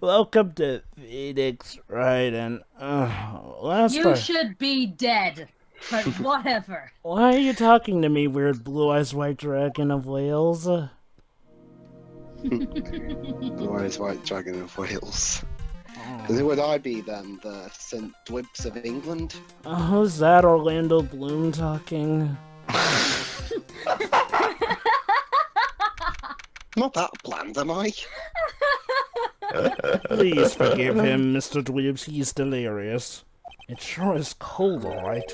Welcome to Phoenix, Wright, and last You time. should be dead, but whatever. Why are you talking to me, weird blue-eyes white dragon of Wales? Blue-eyes white dragon of Wales. Who would I be then? The St. Dwibs of England? Who's that Orlando Bloom talking? Not that bland, am I? Please forgive him, Mr. Dweebs, he's delirious. It sure is cold, alright.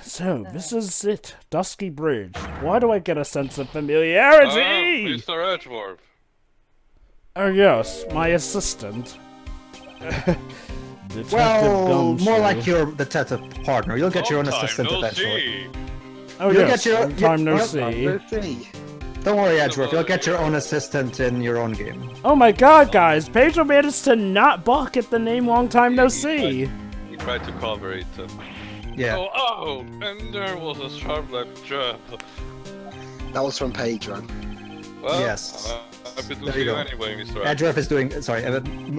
So, this is it, Dusky Bridge. Why do I get a sense of familiarity? Mr. Edgeworth. Oh yes, my assistant. Detective Well, Gumshoe. more like you're the detective partner. You'll get your own assistant eventually. Oh You'll yes, get your- long time no well, see. Let's see. Don't worry, Edgeworth. You'll get your own assistant in your own game. Oh my god, guys, Pedro managed to not balk at the name long time no see. He tried to cover it. Yeah. Oh, and there was a sharp left jab. That was from Pedro. Well, Yes. happy to There see you you go. anyway, Mr. Edgeworth is doing. Sorry,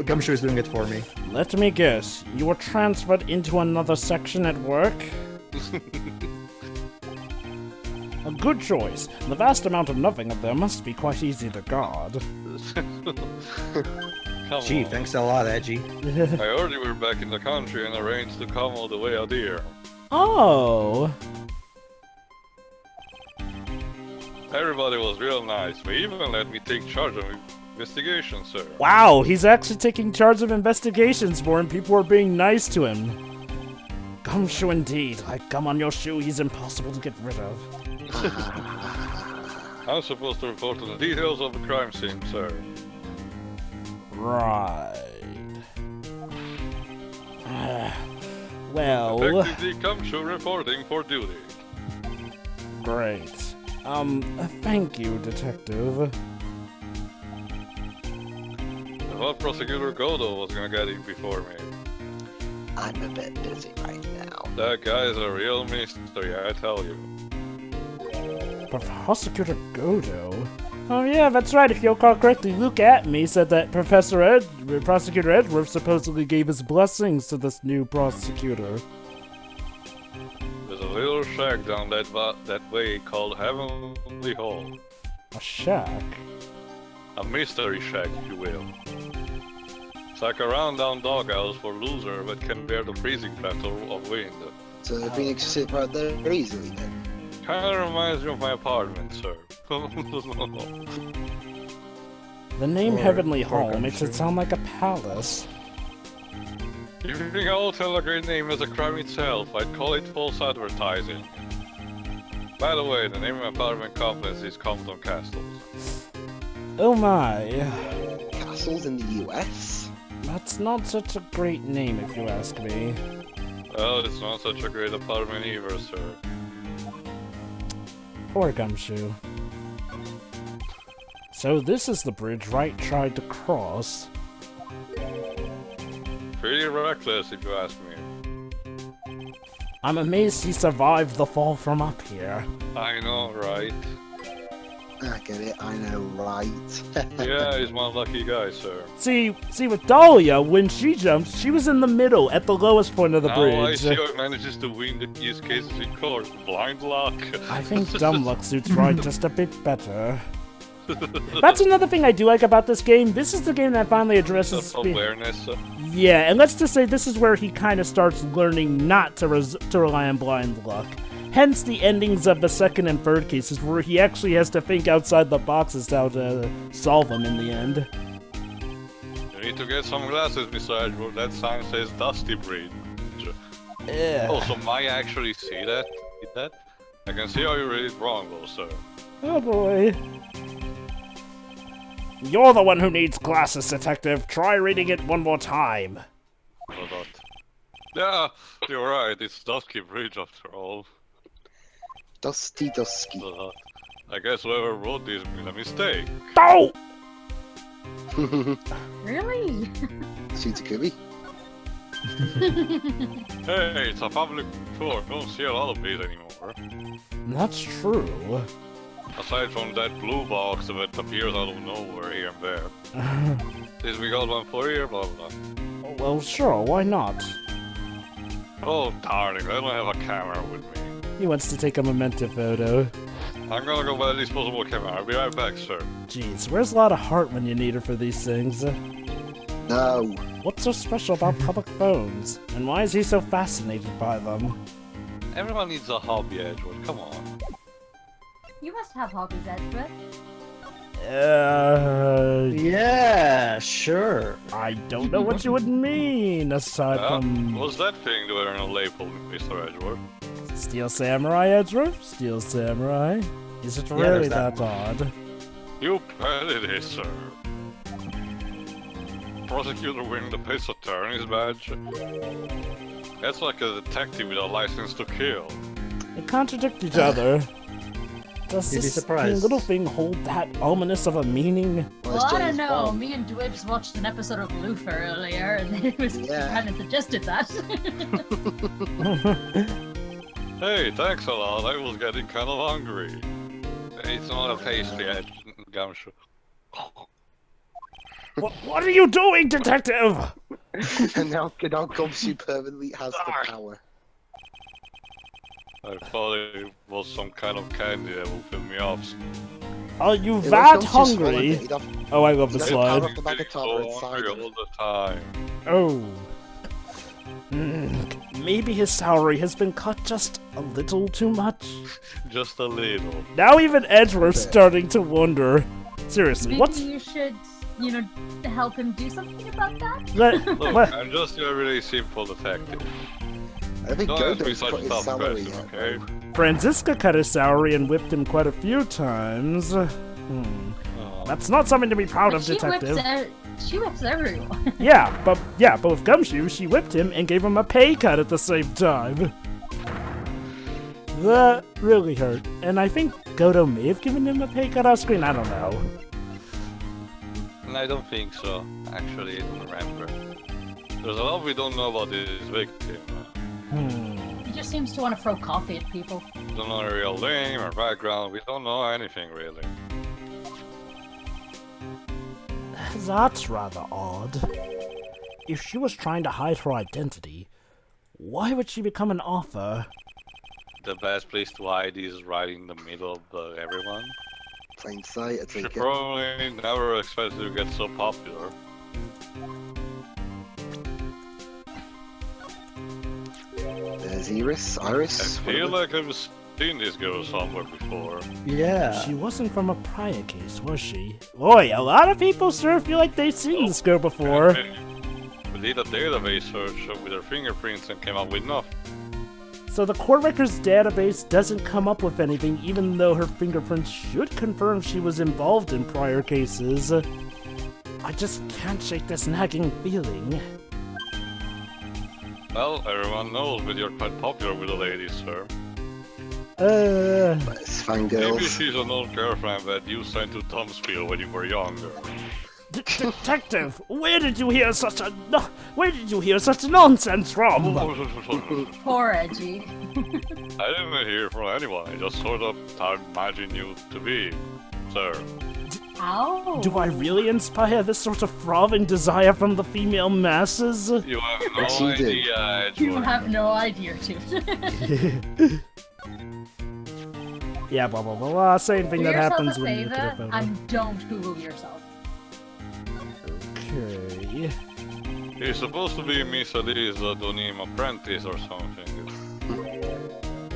Gumshoe is doing it for me. Let me guess, you were transferred into another section at work? A good choice. The vast amount of nothing up there must be quite easy to guard. Come Gee, on. thanks a lot, Edgy. I heard you were back in the country and arranged to come all the way out here. Oh. Everybody was real nice. They even let me take charge of investigation, sir. Wow, he's actually taking charge of investigations for him. People are being nice to him. Gumshoe indeed. Like gum on your shoe, he's impossible to get rid of. I'm supposed to report on the details of the crime scene, sir. Right. Well, Detective Gumshoe reporting for duty. great. Thank you, Detective. I thought Prosecutor Godo was gonna get it before me. I'm a bit busy right now. That guy is a real mystery, I tell you. Prosecutor Godo? Oh yeah, that's right, if you'll recall correctly, Luke at me said that Prosecutor Edgeworth supposedly gave his blessings to this new prosecutor. There's a little shack down that way called Heavenly Hall. A shack? A mystery shack, if you will. It's like a round-down doghouse for losers that can bear the freezing battle of wind. So the Phoenix will sit right there easily then. Kinda reminds me of my apartment, sir. The name Or- Heavenly or Hall makes it Gumshoe. sound like a palace. You think a hotel a great name as a crime itself, I'd call it false advertising. By the way, the name of my apartment complex is Compton Castles. Oh my. Castles in the US? That's not such a great name if you ask me. Well, it's not such a great apartment either, sir. Poor Gumshoe. So this is the bridge Wright tried to cross. Pretty reckless, if you ask me. I'm amazed he survived the fall from up here. I know, right? I get it, I know, right? Yeah, he's one lucky guy, sir. See with Dahlia, when she jumped, she was in the middle at the lowest point of the Now I bridge. see how he manages to win these cases in court. Blind luck. I think dumb luck suits Wright just a bit better. That's another thing I do like about this game. This is the game that finally addresses... Self-awareness. Yeah, and let's just say this is where he kind of starts learning not to rely on blind luck. Hence the endings of the second and third cases, where he actually has to think outside the box as to how to solve them in the end. You need to get some glasses, Mr. Edgeworth. That sign says Dusty Bridge. Oh, so I actually see that? Did that? I can see how you read it wrong, though, sir. Oh boy. You're the one who needs glasses, Detective. Try reading it one more time. Or not. Yeah, you're right. It's Dusty Bridge after all. Dusty. I guess whoever wrote this made a mistake. Oh! Really? Suits Kirby. Hey, it's a public tour. Don't see a lot of these anymore. That's true. Aside from that blue box that appears out of nowhere here and there. Since we got one for you, blah blah blah. Well, sure, why not? Oh, darling, I don't have a camera with me. He wants to take a memento photo. I'm gonna go buy a disposable camera. I'll be right back, sir. Jeez, where's a lot of heart when you need her for these things? No. What's so special about public phones? And why is he so fascinated by them? Everyone needs a hobby, Edgeworth. Come on. You must have hobbies, Edgeworth. Yeah, sure. I don't know what you would mean, aside from... What's that thing that we're in a label, Mr. Edgeworth? Steel Samurai, Edgeworth? Steel Samurai? Is it really there's that odd? You bet it is, sir. Prosecutor wearing the Pace Attorney's badge. That's like a detective with a license to kill. They contradict each other. Does You'd be this surprised. little thing hold that ominous of a meaning? Well, I don't know. Me and Dwibs watched an episode of Luther earlier, and it was kind of suggested that. Hey, thanks a lot. I was getting kind of hungry. It's not a tasty Gumshoe. What are you doing, detective? And now Gumshoe permanently has the power. I thought it was some kind of candy that will fill me up. Are you It that was Gumshoe's hungry? fault, he'd have- Oh, I love the he'd have slide. power up the bag of top and hungry side all the time. Oh. Maybe his salary has been cut just a little too much. Just a little. Now even Edgeworth's starting to wonder. Seriously, Maybe what's... you should, you know, help him do something about that? Look, I'm just a really simple detective. I think Don't ask me Godot's such put his tough salary questions, up. okay? Franziska cut his salary and whipped him quite a few times. Oh. That's not something to be proud of, She detective. she whips everyone. Yeah, but with Gumshoe, she whipped him and gave him a pay cut at the same time. That really hurt. And I think Godo may have given him a pay cut off screen, I don't know. I don't think so. Actually, I don't remember. There's a lot we don't know about this victim. He just seems to want to throw coffee at people. We don't know her real name or background. We don't know anything really. That's rather odd. If she was trying to hide her identity, why would she become an author? The best place to hide is right in the middle of everyone. Plain sight, I She take it. probably never expected to get so popular. There's Iris. I Iris. feel like I've seen this girl somewhere before. Yeah. She wasn't from a prior case, was she? Boy, a lot of people sure feel like they've seen this girl before. We did a database search with her fingerprints and came up with nothing. So the court records database doesn't come up with anything, even though her fingerprints should confirm she was involved in prior cases. I just can't shake this nagging feeling. Well, everyone knows that you're quite popular with the ladies, sir. It's Maybe fangirls. she's an old girlfriend that you sent to Tomsville when you were younger. Detective, where did you hear such nonsense from? Poor Edgy. I didn't hear from anyone. I just sort of imagined you to be, sir. Ow. Do I really inspire this sort of frothing desire from the female masses? You have Yes, no you did. idea, You Edgeworth. have no idea, dude. Yeah, blah blah blah blah. Same thing Do that yourself happens a when you look at a favor photo. and don't Google yourself. Okay. He's supposed to be Miss Ali's Donim apprentice or something.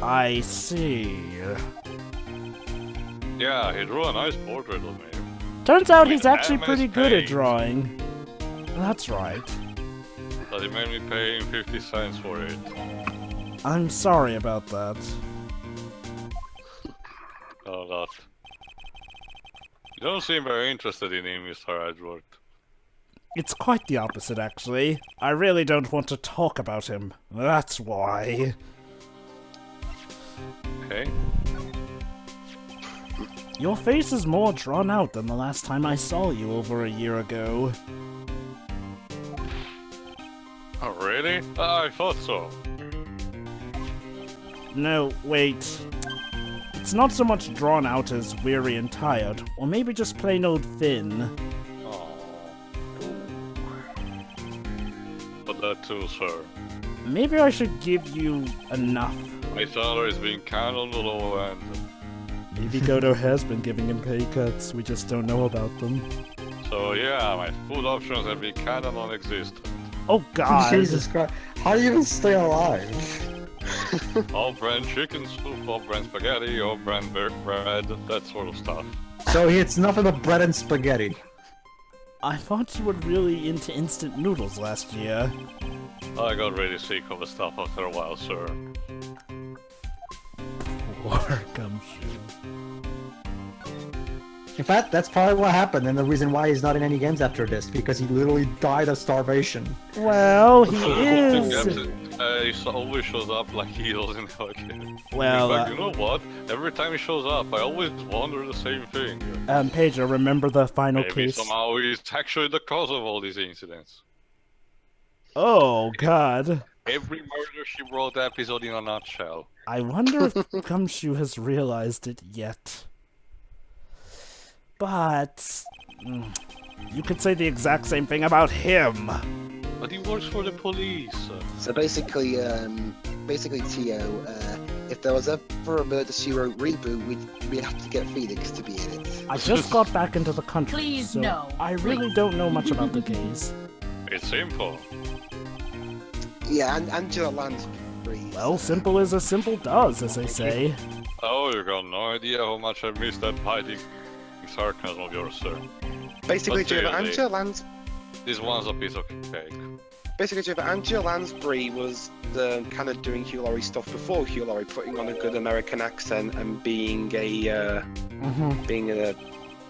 I see. Yeah, he drew a nice portrait of me. Turns out With he's actually MS pretty good at Paint. drawing. That's right. But he made me pay him 50 cents for it. I'm sorry about that. Oh, that. You don't seem very interested in him, Mr. Edgeworth. It's quite the opposite, actually. I really don't want to talk about him. That's why. Okay? Your face is more drawn out than the last time I saw you over a year ago. Oh, really? I thought so. No, wait. It's It's not so much drawn out as weary and tired, or maybe just plain old thin. Oh. But that too, sir. Maybe I should give you enough. My salary's been kind of on the low end. Maybe Godo has been giving him pay cuts, we just don't know about them. So yeah, my food options have been kind of non-existent. Oh god! Jesus Christ. How do you even stay alive? All brand chicken soup, all brand spaghetti, all brand bread, that sort of stuff. So it's nothing but bread and spaghetti. I thought you were really into instant noodles last year. I got really sick of the stuff after a while, sir. Poor Gumshoe. In fact, that's probably what happened, and the reason why he's not in any games after this, because he literally died of starvation. Well, he is. He always shows up like he doesn't like it. Well, in fact, you know what? Every time he shows up, I always wonder the same thing. Pedro, remember the final Maybe case? somehow he's actually the cause of all these incidents. Oh god. Every murder she wrote episode in a nutshell. I wonder if Gumshoe has realized it yet. But you could say the exact same thing about him. But he works for the police. So basically, Tio, if there was ever a Murder She Wrote reboot, we'd have to get Phoenix to be in it. I just got back into the country, Please, so no. I really don't know much about the case. It's simple. Yeah, and Angela Lansbury. Well, simple as a simple does, as they say. Oh, you got no idea how much I missed that biting sarcasm of yours, sir. Basically, But Jovah, seriously, Angela Lansbury. This one's a piece of cake. Basically, Jovah, Angela Lansbury was kind of doing Hugh Laurie stuff before Hugh Laurie, putting on a good American accent and being a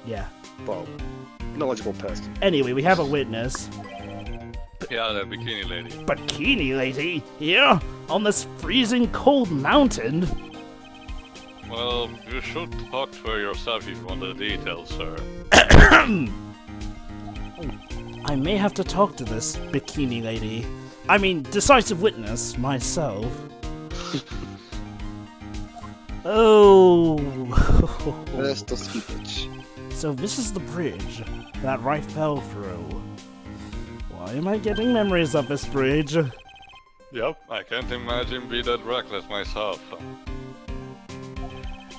Yeah. well, knowledgeable person. Anyway, we have a witness. Yeah, the bikini lady. Bikini lady? Here? On this freezing cold mountain? Well, you should talk to her yourself if you want the details, sir. I may have to talk to this bikini lady. I mean, decisive witness, myself. Oh. First dusky bitch. So this is the bridge that Wright fell through. Why am I getting memories of this bridge? Yep, I can't imagine being that reckless myself.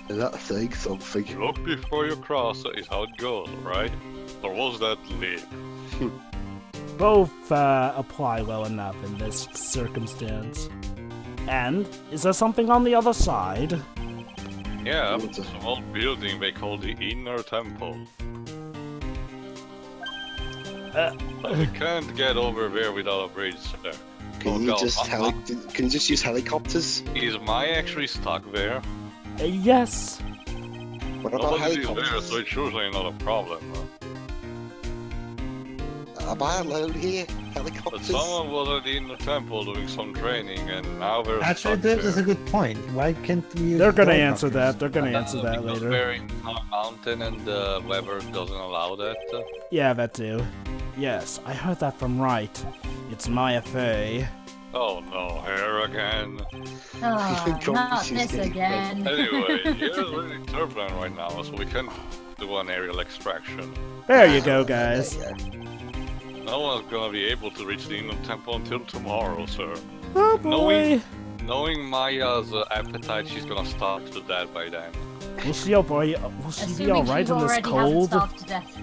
Is that saying something? Look before you cross is how it goes, right? Or was that leap? Both apply well enough in this circumstance. And, is there something on the other side? Yeah, it's a small building they call the Inner Temple. But we can't get over there without a bridge, sir. Can you just use helicopters? Is Mai actually stuck there? Yes. What about Nobody is there, helicopters? so it's usually not a problem. Am I alone here? But Helicopters? someone was at the Inner Temple doing some training, and now they're Actually, stuck that is a there. good point. Why can't we use They're gonna helicopters? answer that. They're gonna answer that Because later. they're in a mountain and the weather doesn't allow that. Yeah, that too. Yes, I heard that from Wright. It's my affair. Oh no, here again. Oh, not She's this getting again. Anyway, here's really turbulent right now, so we can't do an aerial extraction. There you go, guys. No one's gonna be able to reach the Inner Temple until tomorrow, sir. Oh boy. Knowing Maya's appetite, she's gonna starve to death by then. Will she, oh boy, will she be Assuming alright she in this already hasn't cold? starved to death.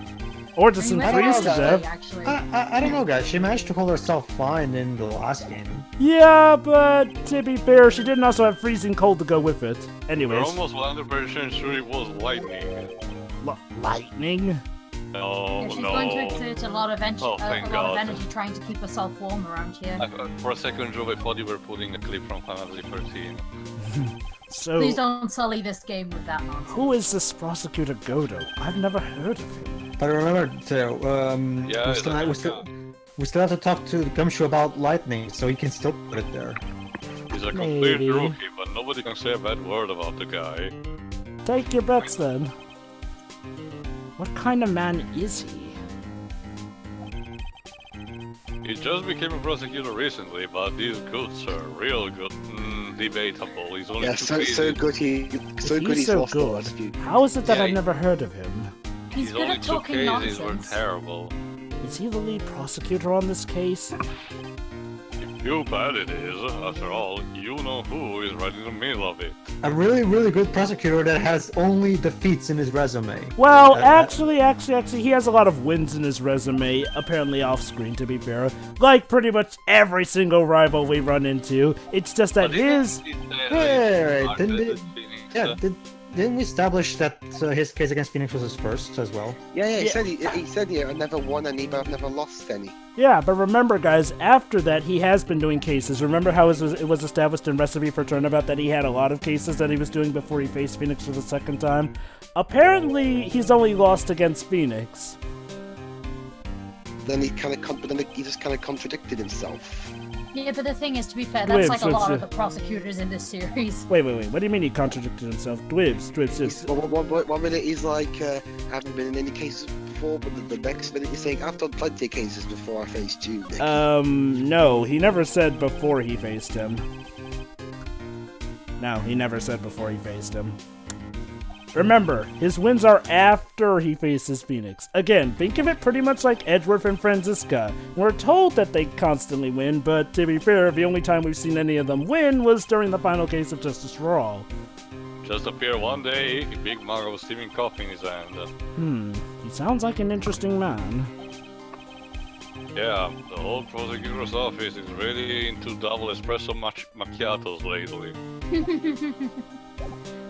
Or just I mean, freeze to where death? actually. I don't know, guys. She managed to hold herself fine in the last game. Yeah, but to be fair, she didn't also have freezing cold to go with it. We're Anyways, almost 100% sure it was lightning. lightning? No, Yeah, she's no. going to exert a lot of, Oh, thank of God. energy trying to keep herself warm around here. For a second, Joe, I thought you were putting a clip from Final Fantasy 13. So, Please don't sully this game with that nonsense. who is this prosecutor Godo? I've never heard of him. But remember, Theo, Yeah, we still have to talk to Gumshoe about lightning, so he can still put it there. He's a complete Maybe. rookie, but nobody can say a bad word about the guy. Take your bets then. What kind of man is he? He just became a prosecutor recently, but he's good, sir. Real good. debatable. He's only Yeah, too so crazy. good He's he's so lost the good. last few. How is it that Yeah, I've never heard of him? He's good only at two talking cases were nonsense. terrible. Is he the lead prosecutor on this case? You bet it is. After all, you know who is right in the middle of it. A really, really good prosecutor that has only defeats in his resume. Well, actually, he has a lot of wins in his resume, apparently off-screen, to be fair. Like pretty much every single rival we run into. It's just that his... Right, didn't we establish that his case against Phoenix was his first as well? Yeah, he said I never won any, but I've never lost any. Yeah, but remember, guys, after that, he has been doing cases. Remember how it was established in Recipe for Turnabout that he had a lot of cases that he was doing before he faced Phoenix for the second time? Apparently, he's only lost against Phoenix. Then he just kind of contradicted himself. Yeah, but the thing is, to be fair, that's like a Dwibs, lot of the prosecutors in this series. Wait. What do you mean he contradicted himself? Dwibs. One minute he's like, I haven't been in any cases before, but the next minute he's saying, I've done plenty of cases before I faced you, Nick. No, he never said before he faced him. No, he never said before he faced him. Remember, his wins are after he faces Phoenix. Again, think of it pretty much like Edgeworth and Franziska. We're told that they constantly win, but to be fair, the only time we've seen any of them win was during the final case of Justice for All. Just appear one day, a big mug of steaming coffee in his hand. He sounds like an interesting man. Yeah, the whole prosecutor's office is really into double espresso macchiatos lately.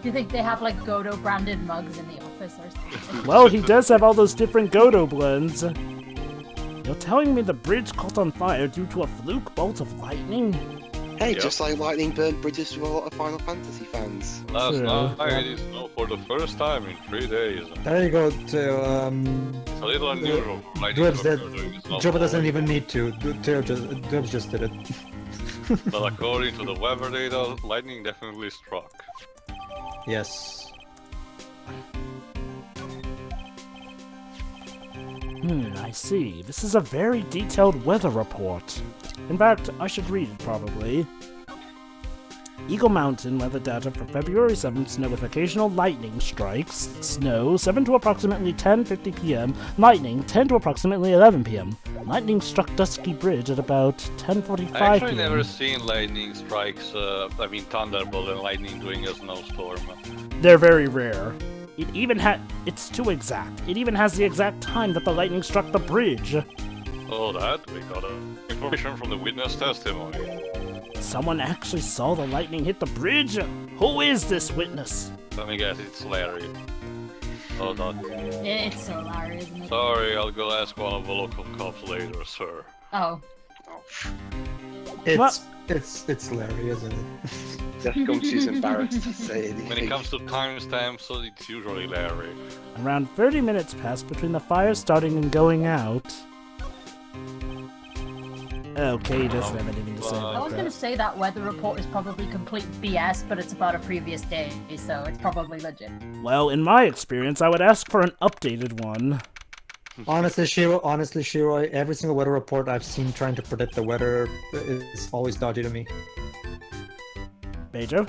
Do you think they have like Godo branded mugs in the office or something? Well, he does have all those different Godo blends. You're telling me the bridge caught on fire due to a fluke bolt of lightning? Hey, Yep. just like lightning burned bridges to a lot of Final Fantasy fans. Last True. night it snowed for the first time in 3 days. There you go, It's a little unusual. Dwibs Jovah doesn't even need to. Dwibs just did it. But according to the weather data, lightning definitely struck. Yes. I see. This is a very detailed weather report. In fact, I should read it probably. Eagle Mountain weather data for February 7th, snow with occasional lightning strikes. Snow 7 to approximately 10:50 p.m. Lightning 10 to approximately 11 p.m. Lightning struck Dusky Bridge at about 10:45 I actually p.m. never seen lightning strikes, thunderbolt and lightning during a snowstorm. They're very rare. It's too exact. It even has the exact time that the lightning struck the bridge. Oh, that? We got information from the witness testimony. Someone actually saw the lightning hit the bridge? Who is this witness? Let me guess, it's Larry. Oh, not. It's so Larry, isn't it? Sorry, I'll go ask one of the local cops later, sir. Oh. It's Larry, isn't it? Just Gumshoe's embarrassed to say anything. When it comes to timestamps, so it's usually Larry. Around 30 minutes passed between the fire starting and going out. Okay, he doesn't have anything to say I about was going to that. say that weather report is probably complete BS, but it's about a previous day, so it's probably legit. Well, in my experience, I would ask for an updated one. Honestly, Shiro, every single weather report I've seen trying to predict the weather is always dodgy to me. Bejo?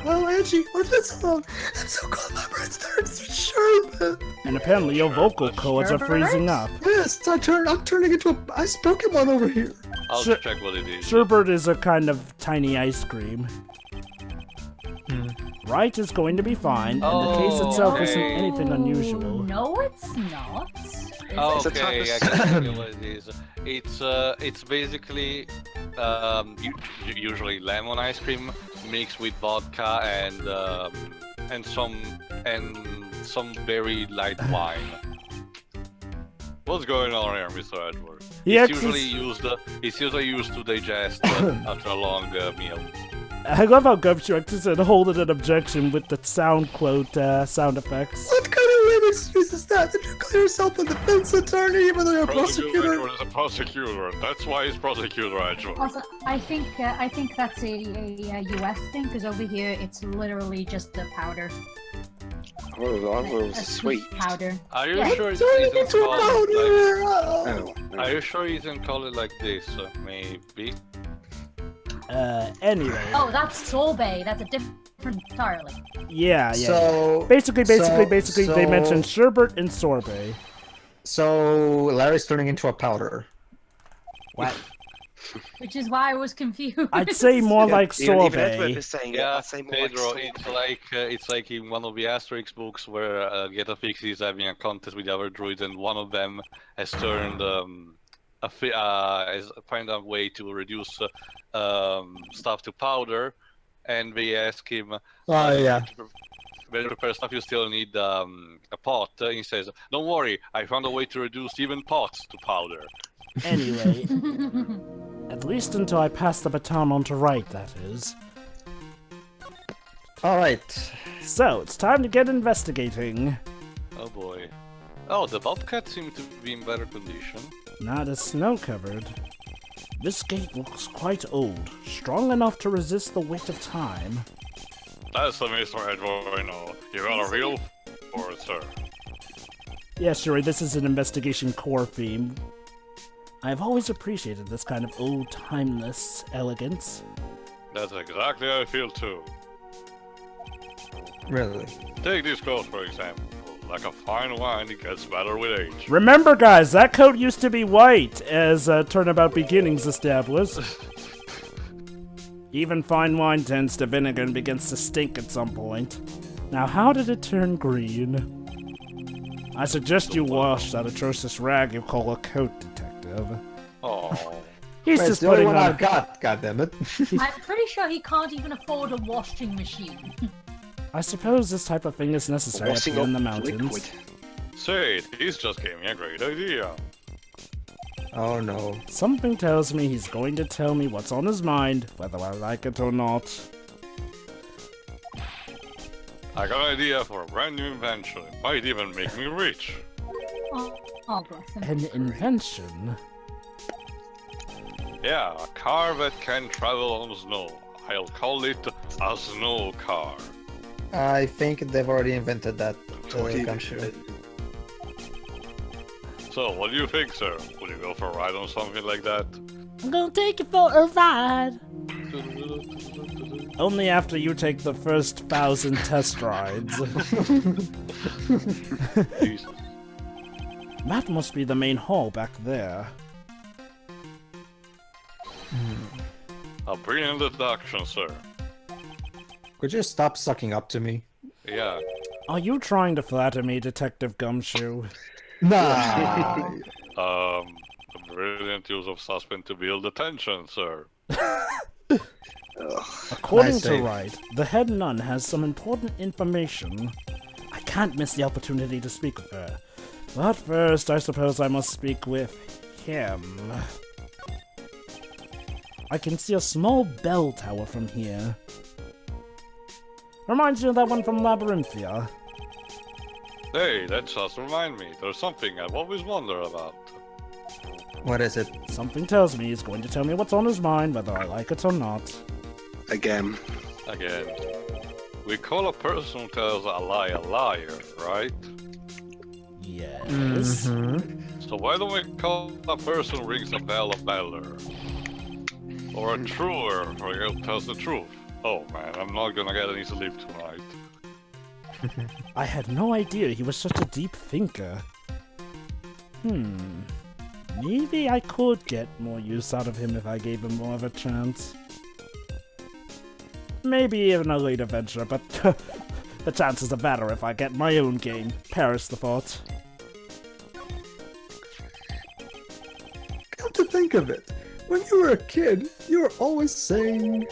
Oh, Angie, what's wrong? I'm so cold, my brain starts to sharp. And apparently your vocal cords are freezing up. Yes, I'm turning into a ice Pokemon over here. I'll Sure. check what it is. Sherbet is a kind of tiny ice cream. Wright is going to be fine, and the case itself isn't okay. anything unusual. No, it's not. Oh, It's a type okay, of- I can tell you what it is. It's basically usually lemon ice cream mixed with vodka and some very light wine. What's going on here, Mr. Edward? It's usually used to digest after a long meal. I love how Gumshoe actually said hold it an objection with the sound quote sound effects. What kind of lame excuse is that? Did you call yourself a defense attorney even though you're a prosecutor? Edward is a prosecutor. That's why he's prosecutor, Edward. Also, I think that's a US thing, because over here it's literally just the powder. Oh, A sweet. powder. Are you Yeah. sure it Turning isn't into a called like? powder! Oh, Are you sure you isn't call it like this? Maybe. Anyway. Oh, that's sorbet. That's a different entirely. Yeah. So Basically, they mentioned sherbet and sorbet. So Larry's turning into a powder. What? Which is why I was confused. I'd say more like Even Edgeworth sorbet. is saying Yeah, I'd say more like Pedro, sorbet. it's like in one of the Asterix books where Getafix is having a contest with the other druids, and one of them has turned has found a way to reduce stuff to powder, and they ask him, Oh yeah. when you prepare stuff, you still need a pot. He says, "Don't worry, I found a way to reduce even pots to powder." Anyway, at least until I pass the baton on to Wright, that is. Alright. So, it's time to get investigating. Oh boy. Oh, the bobcat seems to be in better condition. Not as snow-covered. This gate looks quite old, strong enough to resist the weight of time. That's the Mr. Edgeworth I know. You got a real for it, sir. Yeah, sure, this is an investigation core theme. I've always appreciated this kind of old, timeless elegance. That's exactly how I feel too. Really? Take this coat, for example. Like a fine wine, it gets better with age. Remember, guys, that coat used to be white, as Turnabout Beginnings established. Even fine wine turns to vinegar and begins to stink at some point. Now, how did it turn green? I suggest you wash that atrocious rag you call a coat, Detective. Oh. He's Wait, just it's the only putting one on. I've got, goddammit. I'm pretty sure he can't even afford a washing machine. I suppose this type of thing is necessary up Washing here in the up mountains. liquid. Say, he's just gave me a great idea. Oh no. Something tells me he's going to tell me what's on his mind, whether I like it or not. I got an idea for a brand new invention. It might even make me rich. Oh, bless him. An invention? Yeah, a car that can travel on snow. I'll call it a snow car. I think they've already invented that Gumshoe. So, what do you think, sir? Would you go for a ride on something like that? I'm gonna take you for a ride. Only after you take the first 1,000 test rides. Jesus. That must be the main hall back there. A brilliant deduction, sir. Could you stop sucking up to me? Yeah. Are you trying to flatter me, Detective Gumshoe? Nah. A brilliant use of suspense to build the tension, sir. According Nice to save. Wright, the head nun has some important information. I can't miss the opportunity to speak with her. But first, I suppose I must speak with him. I can see a small bell tower from here. Reminds you of that one from Labyrinthia. Hey, that just remind me. There's something I've always wondered about. What is it? Something tells me he's going to tell me what's on his mind, whether I like it or not. Again. Again. We call a person who tells a lie a liar, right? Yes. So why don't we call a person who rings a bell a beller? Or a truer, who tells the truth? Oh man, I'm not gonna get any sleep tonight. I had no idea he was such a deep thinker. Maybe I could get more use out of him if I gave him more of a chance. Maybe even a later venture, but the chances are better if I get my own game. Perish the thought. Come to think of it, when you were a kid, you were always saying,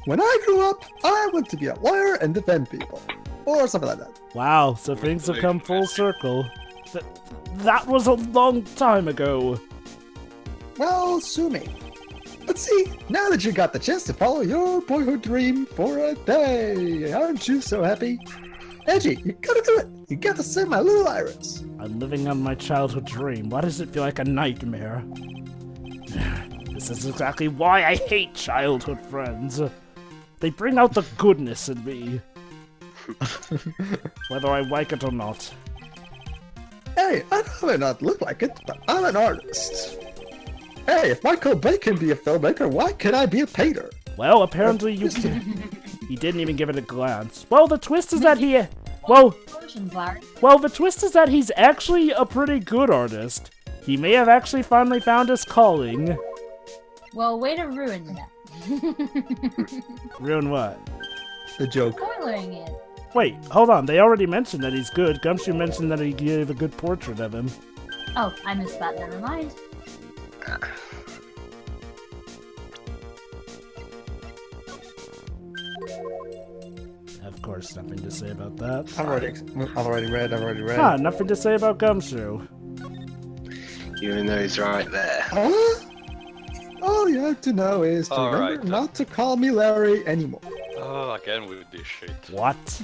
"When I grew up, I want to be a lawyer and defend people." Or something like that. Wow, so things have come full circle. That was a long time ago. Well, sue me. But see, now that you got the chance to follow your boyhood dream for a day, aren't you so happy? Edgy, you gotta do it. You gotta save my little Iris. I'm living on my childhood dream. Why does it feel like a nightmare? This is exactly why I hate childhood friends. They bring out the goodness in me. Whether I like it or not. Hey, I may not look like it, but I'm an artist. Hey, if Michael Bay can be a filmmaker, why can't I be a painter? Well, apparently you can. He didn't even give it a glance. Well, the twist is that he... Well, the twist is that he's actually a pretty good artist. He may have actually finally found his calling. Well, way to ruin that. Ruin what? The joke. Spoiling it. Wait, hold on. They already mentioned that he's good. Gumshoe mentioned that he gave a good portrait of him. Oh, I missed that. Never mind. Of course, nothing to say about that. I've already read. Ah, nothing to say about Gumshoe. Even though he's right there. Huh? All you have to know is to remember Alright. not to call me Larry anymore. Oh, again with this shit. What?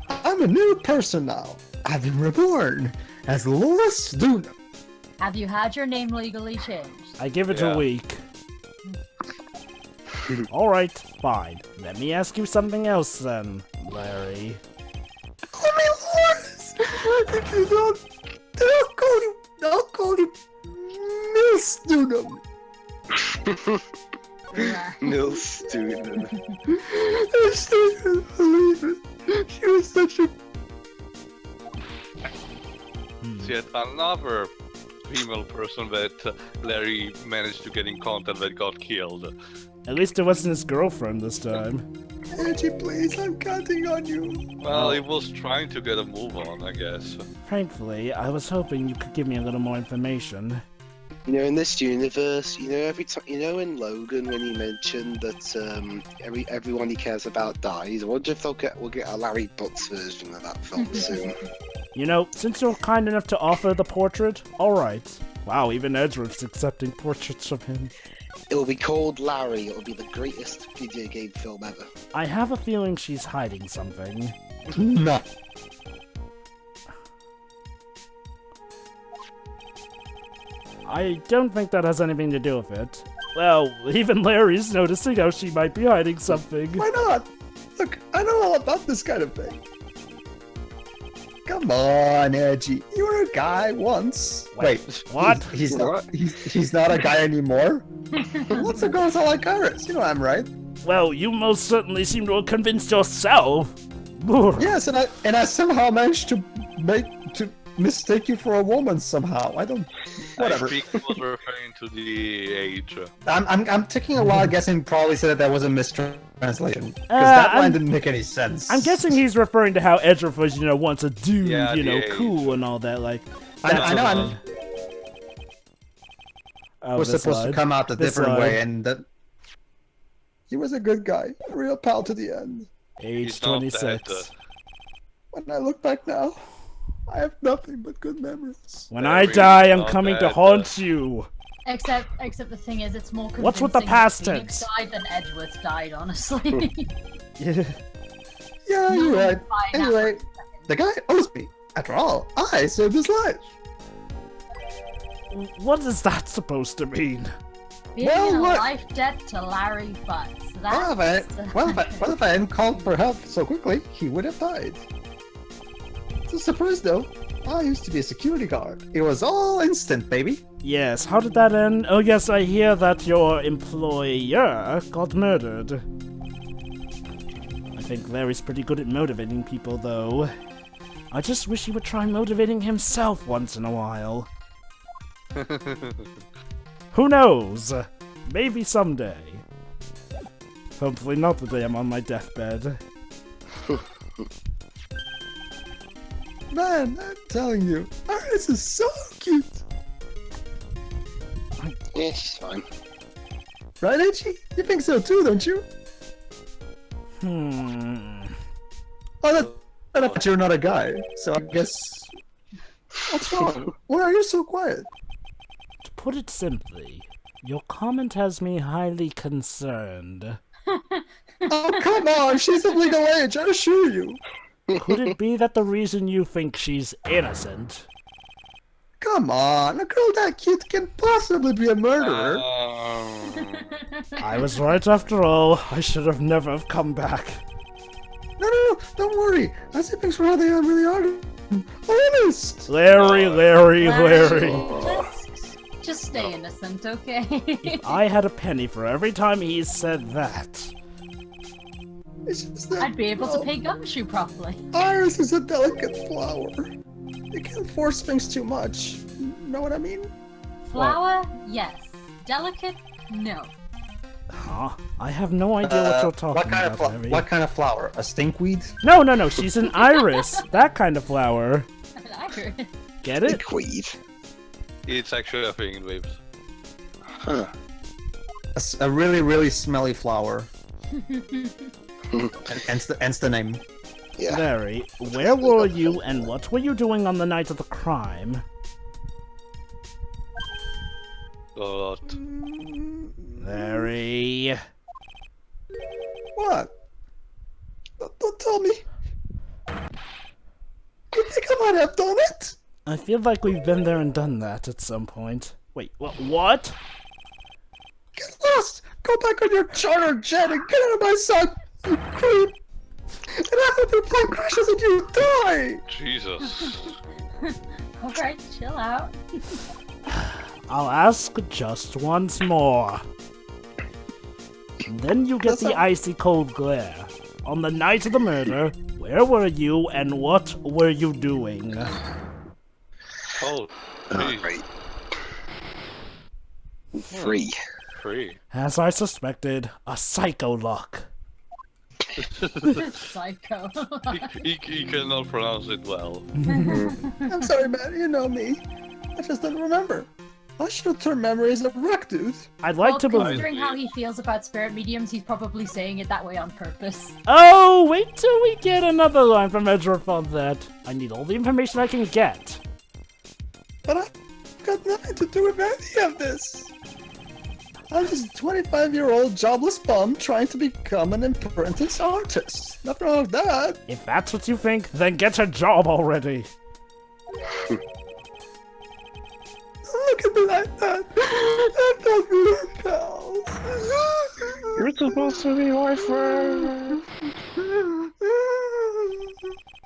I'm a new person now. I've been reborn as Lois Duna. Have you had your name legally changed? I give it Yeah. a week. Alright, fine. Let me ask you something else then, Larry. Call me Lois! If you don't, I'll call you Miss Duna. Nil student. I still can't believe it. She was such a... Yet another female person that Larry managed to get in contact that got killed. At least it wasn't his girlfriend this time. Angie, please, I'm counting on you. Well, he was trying to get a move on, I guess. Frankly, I was hoping you could give me a little more information. You know, in this universe, you know, every time, you know, in Logan when he mentioned that everyone he cares about dies. I wonder if we'll get a Larry Butts version of that film soon. You know, since you're kind enough to offer the portrait, alright. Wow, even Edgeworth's accepting portraits of him. It'll be called Larry. It'll be the greatest video game film ever. I have a feeling she's hiding something. No. I don't think that has anything to do with it. Well, even Larry's noticing how she might be hiding something. Why not? Look, I know all about this kind of thing. Come on, Edgy. You were a guy once. Wait, what? He's not. He's not a guy anymore. Lots of girls are like Iris. You know I'm right. Well, you most certainly seem to have convinced yourself. Yes, and I somehow managed to mistake you for a woman somehow. I don't. Whatever. I think he was referring to the age. I'm taking a wild guess and probably said that was a mistranslation because that line didn't make any sense. I'm guessing he's referring to how Edgeworth was, once a dude, Yeah, the age. cool and all that. Like, I know. Oh, Was this supposed side. to come out a This different side. way, and that he was a good guy, a real pal to the end. Age He's not 26. dead. When I look back now, I have nothing but good memories. When Larry, I die, I'm not coming to dead. haunt you. Except the thing is, it's more convincing What's with the past that Phoenix tense? died than Edgeworth died, honestly. Yeah. Yeah, you're right. Fine, Anyway, the guy owes me. After all, I saved his life. What is that supposed to mean? Being Well, a what- life debt to Larry Butts. Well, if I hadn't called for help so quickly, he would have died. It's a surprise, though. I used to be a security guard. It was all instant, baby. Yes, how did that end? Oh yes, I hear that your employer got murdered. I think Larry's pretty good at motivating people, though. I just wish he would try motivating himself once in a while. Who knows? Maybe someday. Hopefully not the day I'm on my deathbed. Man, I'm telling you, Iris is so cute. Yeah, she's fine. Right, Edgy? You think so too, don't you? Hmm. Oh, I thought you're not a guy, so I guess... What's wrong? Why are you so quiet? To put it simply, your comment has me highly concerned. Oh, come on, she's of legal age, I assure you. Could it be that the reason you think she's innocent? Come on, a girl that cute can possibly be a murderer. I was right after all. I should have never have come back. No, don't worry. I see things for how they really are. Honest. Larry. Just Just stay innocent, okay? If I had a penny for every time he said that. It's just that, I'd be able to pay Gumshoe properly. Iris is a delicate flower. You can't force things too much. Know what I mean? Flower, yes. Delicate, no. Huh? I have no idea what you're talking about, Mary. What kind of flower? A stinkweed? No, she's an iris. That kind of flower. Get it? Dickweed. It's actually a thing in waves. Huh. A really, really smelly flower. Hence the name. Yeah. Larry, where were you and what were you doing on the night of the crime? A lot. Larry. What? Don't tell me. You think I might have done it? I feel like we've been there and done that at some point. Wait, what? Get lost! Go back on your charter jet and get out of my sight, you creep! And I hope your plane crashes and you die! Jesus. Alright, chill out. I'll ask just once more. And then you get the icy cold glare. On the night of the murder, where were you and what were you doing? Oh, geez. Right. Free. Free. As I suspected, a psycho lock. Psycho. He cannot pronounce it well. I'm sorry, man, you know me. I just don't remember. My short-term memory is a wreck, dude. I'd like to believe. Considering how he feels about spirit mediums, he's probably saying it that way on purpose. Oh, wait till we get another line from Edgeworth on that. I need all the information I can get. But I've got nothing to do with any of this. I'm just a 25-year-old jobless bum trying to become an apprentice artist. Nothing wrong with that. If that's what you think, then get a job already. Don't look at me like that. I thought we were pals. You're supposed to be my friend.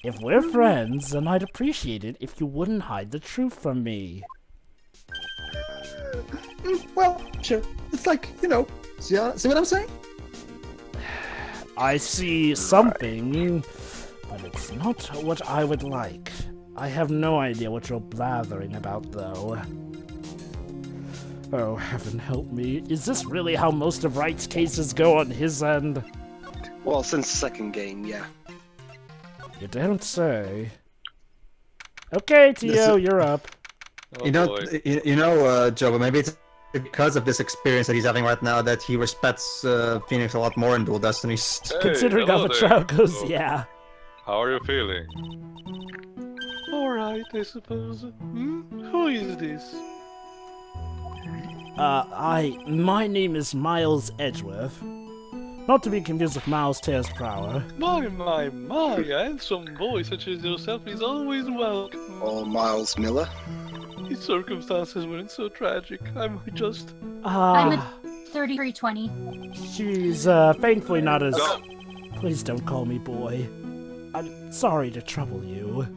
If we're friends, then I'd appreciate it if you wouldn't hide the truth from me. Well, sure. It's like, you know, see what I'm saying? I see something, but it's not what I would like. I have no idea what you're blathering about, though. Oh, heaven help me. Is this really how most of Wright's cases go on his end? Well, since the second game, yeah. You don't say. Okay, Tio, you're up. Oh, you know, boy. Jovah, maybe it's because of this experience that he's having right now that he respects Phoenix a lot more in Dual Destinies. Hey, Considering how hello the there. trial goes, Oh, yeah. How are you feeling? Alright, I suppose. Who is this? My name is Miles Edgeworth. Not to be confused with Miles Tears Prower. My, a handsome boy such as yourself is always welcome. Or Miles Miller. His circumstances weren't so tragic. I might just... I'm at 3320. She's, thankfully not as... No. Please don't call me boy. I'm sorry to trouble you.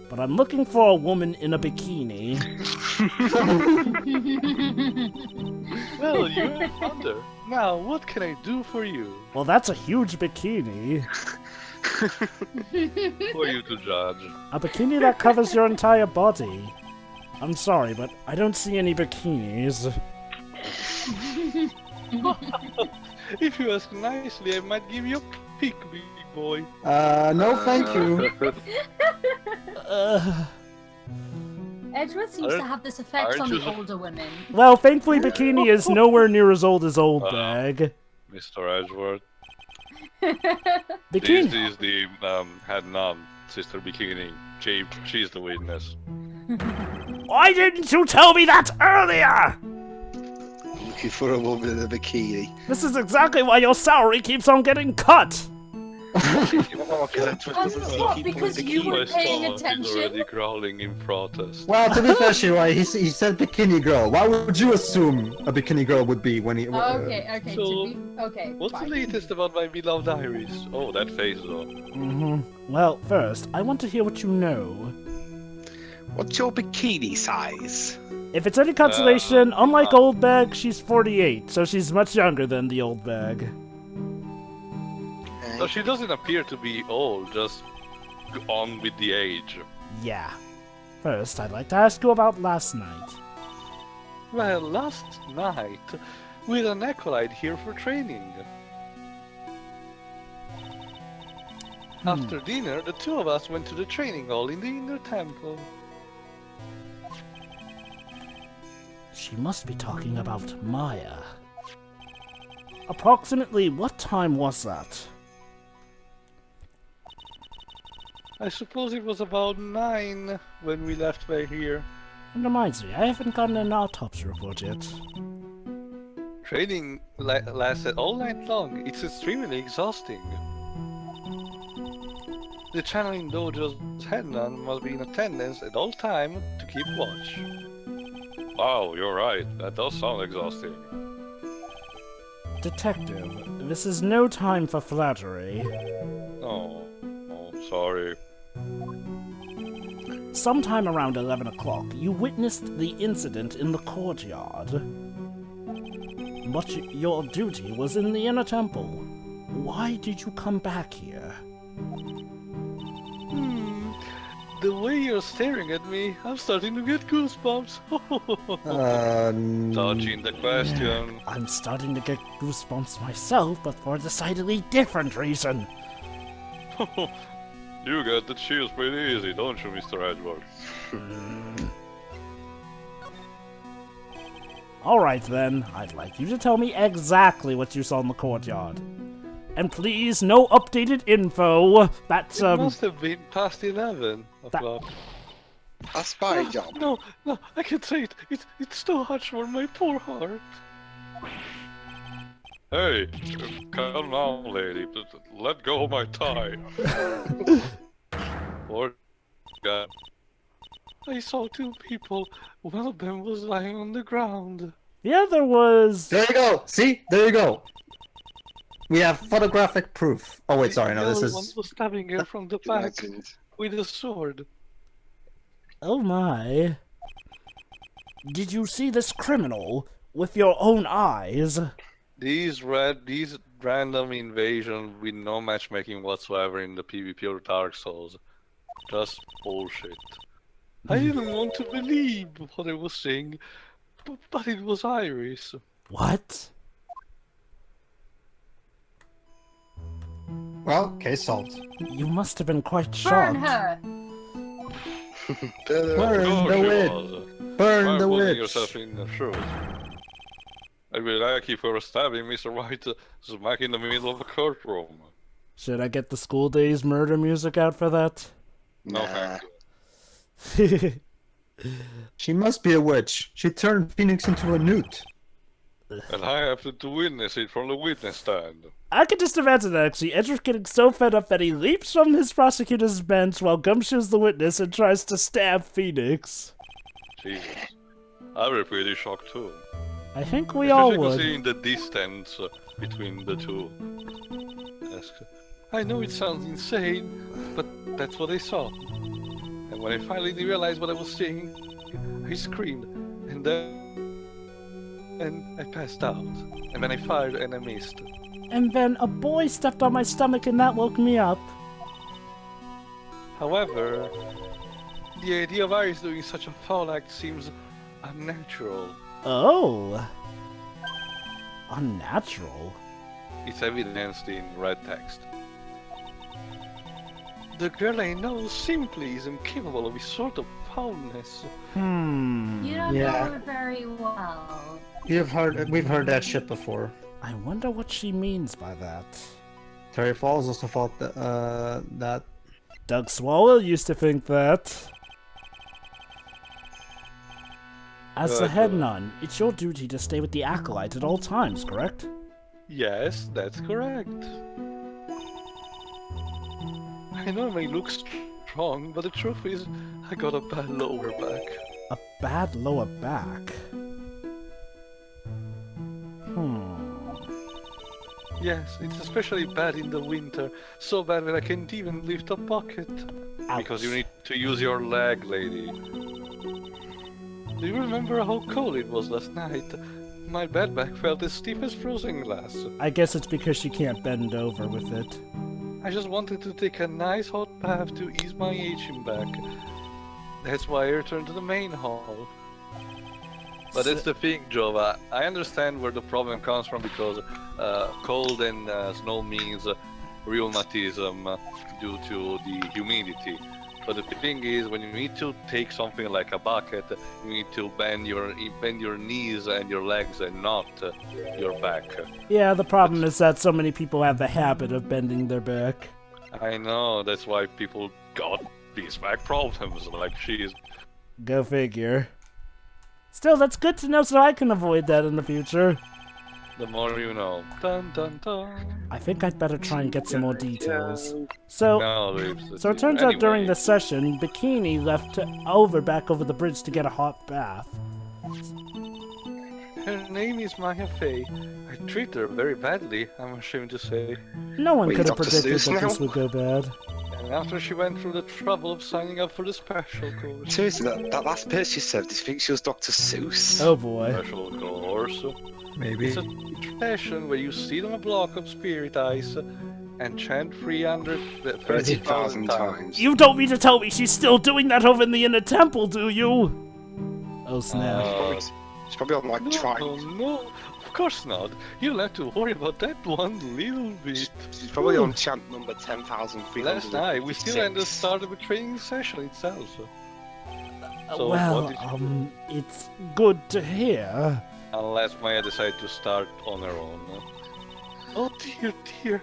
But I'm looking for a woman in a bikini. Well, you're a wonder. Now, what can I do for you? Well, that's a huge bikini. For you to judge. A bikini that covers your entire body. I'm sorry, but I don't see any bikinis. If you ask nicely, I might give you a peek, big boy. No, thank you. Edgeworth seems to have this effect on the older women. Well, thankfully, bikini is nowhere near as old as Old Bag. Mr. Edgeworth. Bikini. This is the head nun, Sister Bikini. She's the witness. Why didn't you tell me that earlier? Looking for a woman in a bikini. This is exactly why your salary keeps on getting cut. Because you were My paying stomach is already attention. growling in protest. Well, to be fair, Shirai, he said bikini girl. Why would you assume a bikini girl would be when he... Okay, So, okay. What's fine. the latest about my beloved Iris? Oh, that face though. Well, first, I want to hear what you know. What's your bikini size? If it's any consolation, unlike Old Bag, she's 48, so she's much younger than the Old Bag. So she doesn't appear to be old, just on with the age. Yeah. First, I'd like to ask you about last night. Well, last night, we had an acolyte here for training. After dinner, the two of us went to the training hall in the inner temple. She must be talking about Maya. Approximately what time was that? I suppose it was about 9 when we left by here. It reminds me, I haven't gotten an autopsy report yet. Training lasted all night long. It's extremely exhausting. The channeling dojo's headman must be in attendance at all time to keep watch. Wow, you're right. That does sound exhausting. Detective, this is no time for flattery. Oh, sorry. Sometime around 11 o'clock, you witnessed the incident in the courtyard. But your duty was in the inner temple. Why did you come back here? The way you're staring at me, I'm starting to get goosebumps. Dodging the question. Yeah, I'm starting to get goosebumps myself, but for a decidedly different reason. You get the chills pretty easy, don't you, Mr. Edgeworth? Alright then, I'd like you to tell me exactly what you saw in the courtyard. And please, no updated info. That's, It must have been past 11 o'clock. A spy job. No, I can't say it. It's too much for my poor heart. Hey, calm down, lady. Let go of my tie. Poor guy. I saw 2 people. One of them was lying on the ground. The other was... There you go. See? There you go. We have photographic proof. Oh wait, sorry, no, this The is... other one was stabbing her from the back with a sword. Oh my. Did you see this criminal with your own eyes? These random invasions with no matchmaking whatsoever in the PvP or Dark Souls. Just bullshit. I didn't want to believe what I was seeing, but it was Iris. What? Well, case solved. You must have been quite Burn shocked. her! Burn the witch! Burn the putting witch! yourself in the shoes. I'd be lucky for stabbing Mr. Wright smack in the middle of the courtroom. Should I get the school days murder music out for that? No, Nah. thank you. She must be a witch. She turned Phoenix into a newt. And I have to witness it from the witness stand. I could just imagine that, actually. Edgeworth getting so fed up that he leaps from his prosecutor's bench while Gumshoe's the witness and tries to stab Phoenix. Jesus. I'd be pretty shocked too. I think we all Especially would. considering the distance between the two. Yes. I know it sounds insane, but that's what I saw. And when I finally realized what I was seeing, I screamed, and I passed out. And then I fired and I missed. And then a boy stepped on my stomach and that woke me up. However, the idea of Iris doing such a foul act seems unnatural. Oh. Unnatural? It's evidenced in red text. The girl I know simply is incapable of this sort of foulness. You don't Yeah. know her very well. We've heard that shit before. I wonder what she means by that. Terry Falls also thought that Doug Swallow used to think that. As the head nun, it's your duty to stay with the acolyte at all times, correct? Yes, that's correct. I know I may look strong, but the truth is, I got a bad lower back. A bad lower back? Yes, it's especially bad in the winter. So bad that I can't even lift a bucket. Ouch. Because you need to use your leg, lady. Do you remember how cold it was last night? My bed back felt as stiff as frozen glass. I guess it's because she can't bend over with it. I just wanted to take a nice hot bath to ease my aging back. That's why I returned to the main hall. But that's the thing, Jovah. I understand where the problem comes from because cold and snow means rheumatism due to the humidity. But the thing is, when you need to take something like a bucket, you need to bend your knees and your legs and not your back. Yeah, the problem is that so many people have the habit of bending their back. I know, that's why people got these back problems, like she's... Go figure. Still, that's good to know so I can avoid that in the future. The more you know. Dun dun dun. I think I'd better try and get some more details. So it turns Anyway, out during the session, Bikini left back over the bridge to get a hot bath. Her name is Maya Fey. I treat her very badly, I'm ashamed to say. No one Wait, could have Dr. predicted Seuss that this now? would go bad. And after she went through the trouble of signing up for the special course. Seriously, that last person you said, do you think she was Dr. Seuss? Oh boy. Special course. Maybe. It's a tradition where you sit on a block of spirit ice and chant 30,000 30,000 times. times. You don't mean to tell me she's still doing that over in the inner temple, do you? Oh snap. She's probably on like Tribe. No, of course not. You don't have to worry about that one little bit. She's probably on chant number 10,300. Last night, we still hadn't started the training session itself. So Well, what did it's good to hear. Unless Maya decided to start on her own. Oh dear,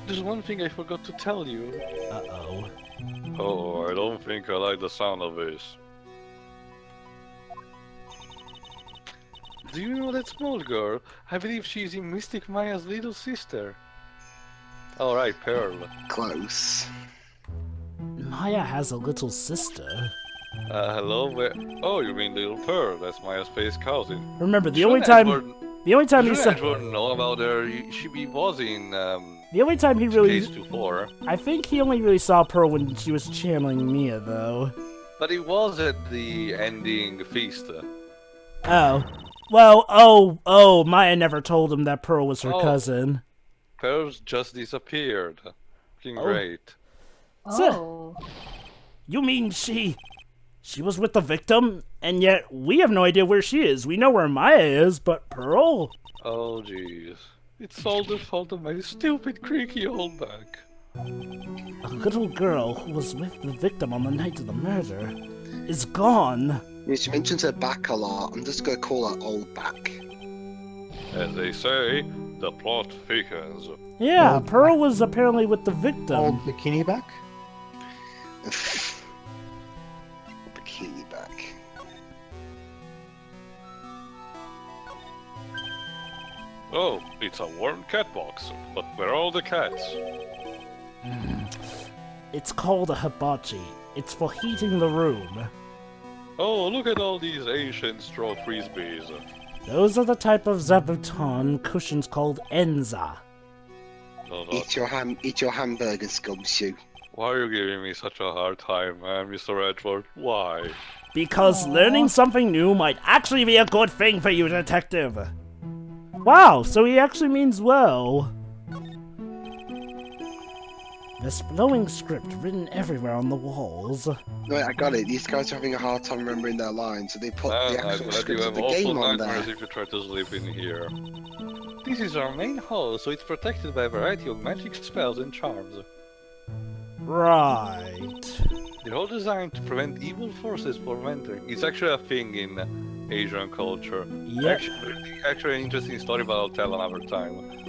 there's one thing I forgot to tell you. Uh-oh. Oh, I don't think I like the sound of this. Do you know that small girl? I believe she's in Mystic Maya's little sister. Alright, Pearl. Close. Maya has a little sister. Hello, where? Oh, you mean little Pearl? That's Maya's space cousin. Remember, the only time he saw... Edgeworth know about her. He was in The only time he really... Case 2-4. I think he only really saw Pearl when she was channeling Mia, though. But it was at the ending feast. Oh. Well, Maya never told him that Pearl was her cousin. Pearl just disappeared. Looking great. So, you mean she was with the victim, and yet we have no idea where she is. We know where Maya is, but Pearl? Oh jeez. It's all the fault of my stupid creaky old back. A little girl who was with the victim on the night of the murder is gone. Yeah, she mentions her back a lot. I'm just gonna call her old back. As they say, the plot thickens. Yeah, Old Pearl was apparently with the victim. Old bikini back? Bikini back. Oh, it's a warm cat box. But where are all the cats? It's called a hibachi. It's for heating the room. Oh, look at all these ancient straw frisbees. Those are the type of zabuton cushions called enza. Eat your hamburgers, Gumshoe. Why are you giving me such a hard time, Mr. Edgeworth? Why? Because learning something new might actually be a good thing for you, detective. Wow, so he actually means well. There's flowing script written everywhere on the walls. No, I got it. These guys are having a hard time remembering their lines, so they put the I actual bet script you of have the awful game on nightmares there. if you try to sleep in here. This is our main hall, so it's protected by a variety of magic spells and charms. Right. They're all designed to prevent evil forces from entering. It's actually a thing in Asian culture. Yep. Actually an interesting story, but I'll tell another time.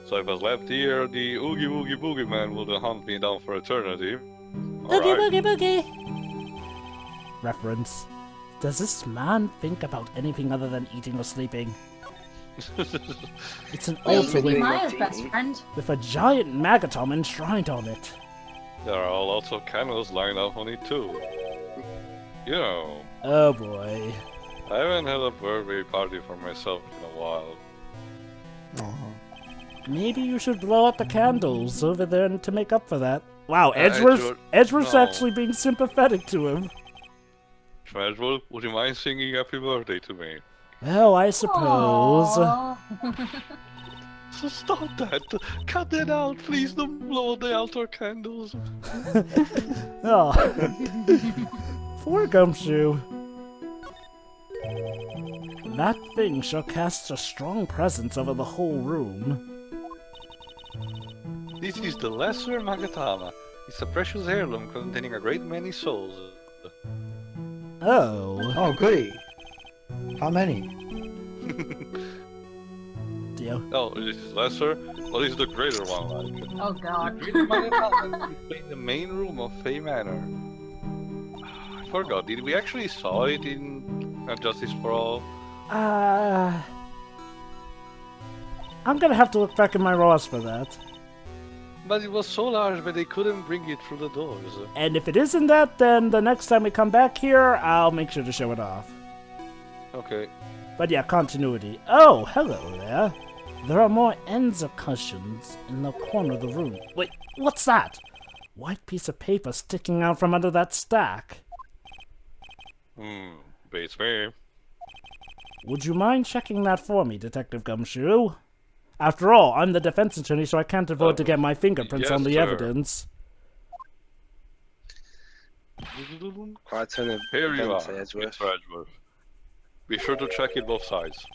So if I was left here, the Oogie Woogie Boogie Man would hunt me down for eternity. Boogie, boogie, boogie. Reference. Does this man think about anything other than eating or sleeping? It's an altar Maybe with, Maya's best friend. with a giant magatom enshrined on it. There are lots of candles lined up on it too. You know, Oh boy. I haven't had a birthday party for myself in a while. Maybe you should blow out the candles over there to make up for that. Wow, Edgeworth- Edgeworth's no. actually being sympathetic to him. Mr. Edgeworth, would you mind singing happy birthday to me? Well, I suppose. Aw. So stop that! Cut that out, please! Don't blow the altar candles! Oh. For Gumshoe. That thing shall cast a strong presence over the whole room. This is the Lesser Magatama. It's a precious heirloom containing a great many souls. Oh. Oh, goody. How many? Dear. Oh, this is lesser? What is the greater one like? Oh god. The greater Magatama is in the main room of Fey Manor. I forgot, did we actually saw it in Justice for All? I'm gonna have to look back in my rolls for that. But it was so large that they couldn't bring it through the doors. And if it isn't that, then the next time we come back here, I'll make sure to show it off. Okay. But yeah, continuity. Oh, hello there. There are more ends of cushions in the corner of the room. Wait, what's that? White piece of paper sticking out from under that stack. Beats me. Would you mind checking that for me, Detective Gumshoe? After all, I'm the defense attorney, so I can't afford to get my fingerprints yes, on the sir. evidence. Quite an Here you are, event, Edgeworth. Mr. Edgeworth. Be sure to check it both sides.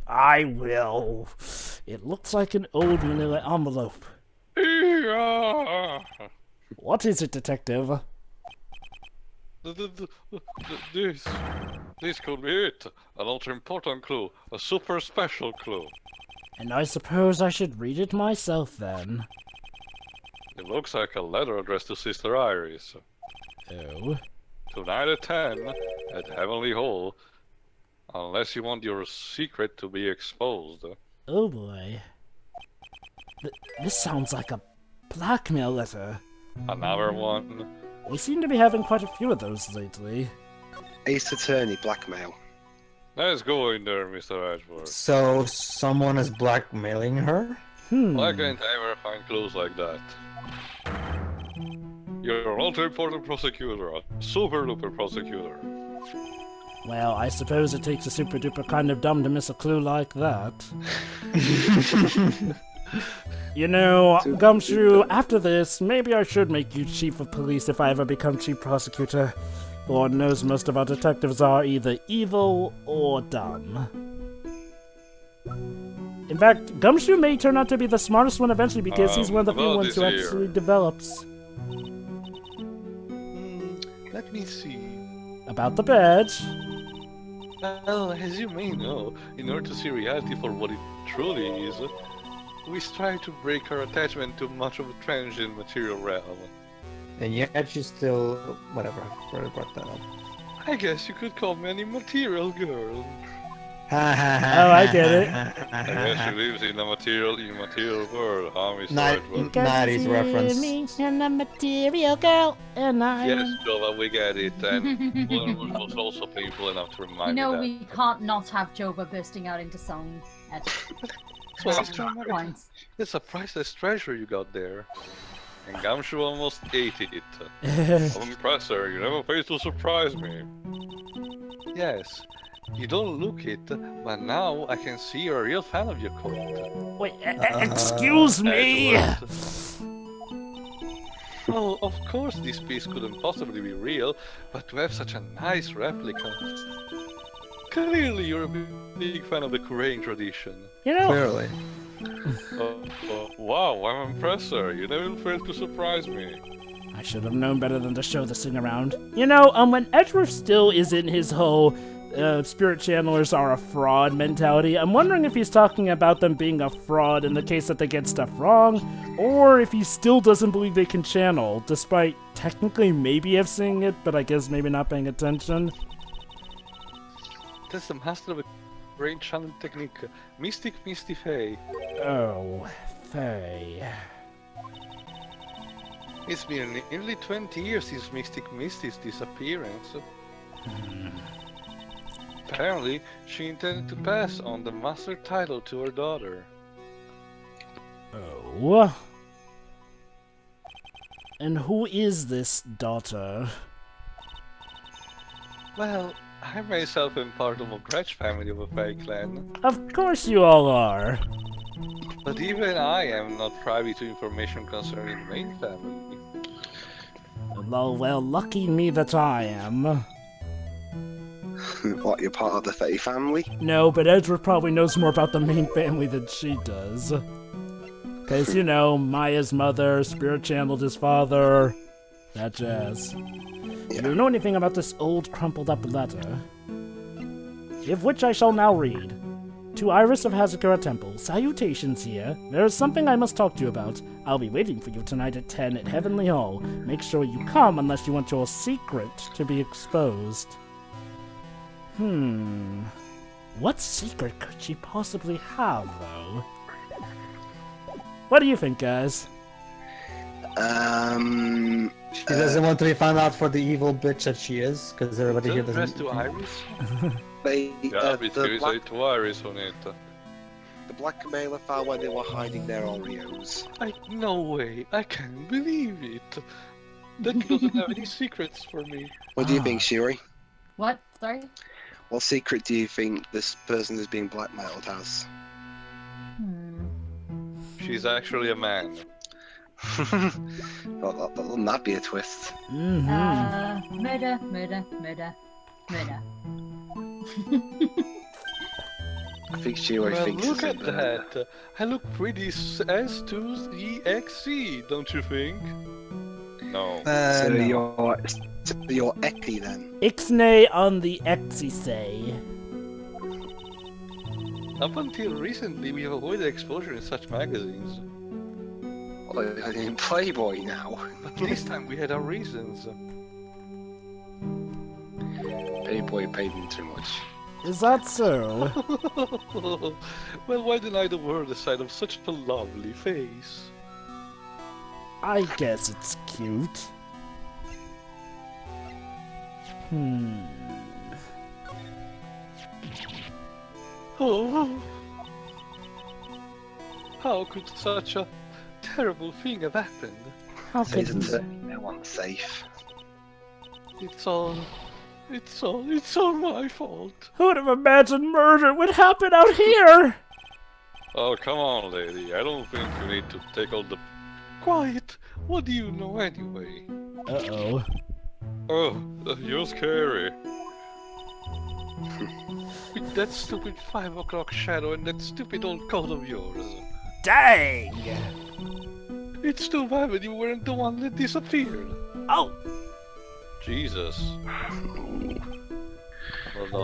I will. It looks like an old manila envelope. Yeah. What is it, Detective? This could be it. An ultra important clue. A super special clue. And I suppose I should read it myself then. It looks like a letter addressed to Sister Iris. Oh? Tonight at 10 at Heavenly Hall. Unless you want your secret to be exposed. Oh boy. This sounds like a blackmail letter. Another one. We seem to be having quite a few of those lately. Ace Attorney blackmail. Let's go in there, Mr. Edgeworth. So someone is blackmailing her? I can't ever find clues like that. You're an ultra-important prosecutor, a super-duper prosecutor. Well, I suppose it takes a super-duper kind of dumb to miss a clue like that. You know, Gumshoe, after this, maybe I should make you chief of police if I ever become chief prosecutor. Lord knows most of our detectives are either evil or dumb. In fact, Gumshoe may turn out to be the smartest one eventually because he's one of the few ones who actually develops. Let me see. About the badge. Well, as you may know, in order to see reality for what it truly is, we strive to break our attachment to much of the transient material realm. And yet you still... whatever, I already brought that up. I guess you could call me an immaterial girl. Oh, I get it. I guess she lives in a immaterial world, huh, Mr. Edgeworth? 90s reference. Me and a material girl, and I. Yes, Jovah, we get it, and Bloodwood was also painful enough to You remind know me we can't not have Jovah bursting out into song at points. It's a priceless treasure you got there. And Gumshoe almost ate it. I'm impressed, sir. You never failed to surprise me. Yes, you don't look it, but now I can see you're a real fan of your coat. Wait, excuse me! Edgeworth. Oh, of course this piece couldn't possibly be real, but to have such a nice replica. Clearly you're a big fan of the Korean tradition. You know, Clearly. Wow, I'm impressed, sir. You never failed to surprise me. I should have known better than to show this thing around. You know, when Edgeworth still is in his whole spirit channelers are a fraud mentality, I'm wondering if he's talking about them being a fraud in the case that they get stuff wrong, or if he still doesn't believe they can channel, despite technically maybe have seen it, but I guess maybe not paying attention. That's the master of a great channel technique, Mystic Misty Fae. Oh, Faye. It's been nearly 20 years since Mystic Misty's disappearance. Apparently, she intended to pass on the master title to her daughter. Oh. And who is this daughter? Well, I myself am part of a grudge family of a fairy clan. Of course you all are. But even I am not privy to information concerning the main family. Well, lucky me that I am. What, you're part of the Fey family? No, but Edgeworth probably knows more about the main family than she does. Because, you know, Maya's mother, Spirit channeled his father, that jazz. Yeah. Do you know anything about this old crumpled up letter? Of which I shall now read. To Iris of Hazakura Temple, salutations here. There is something I must talk to you about. I'll be waiting for you tonight at 10 at Heavenly Hall. Make sure you come unless you want your secret to be exposed. What secret could she possibly have, though? What do you think, guys? She doesn't want to be found out for the evil bitch that she is, because everybody here Just doesn't. to Iris? The To Iris on it. blackmailer found when they were hiding their Oreos. No way, I can't believe it. That doesn't have any secrets for me. What do you think, Shiri? What? Sorry? What secret do you think this person who's being blackmailed has? She's actually a man. Well, wouldn't that be a twist? Murder. I think Shiri Well, thinks look it's a at that. I look pretty S2EXE, don't you think? No. So No. you're Eki then? Ixnay on the Exisay. Up until recently, we have avoided exposure in such magazines. Well, I'm in Playboy now. But this time we had our reasons. Playboy paid me too much. Is that so? Well, why deny the world the sight of such a lovely face? I guess it's cute. Oh, how could such a terrible thing have happened? How could Isn't it? No one's safe. It's all my fault. Who would have imagined murder would happen out here? Oh, come on, lady. I don't think you need to take all the... Quiet! What do you know anyway? Uh-oh. Oh, you're scary. With that stupid 5 o'clock shadow and that stupid old coat of yours. Dang! It's too bad that you weren't the one that disappeared. Oh! Jesus.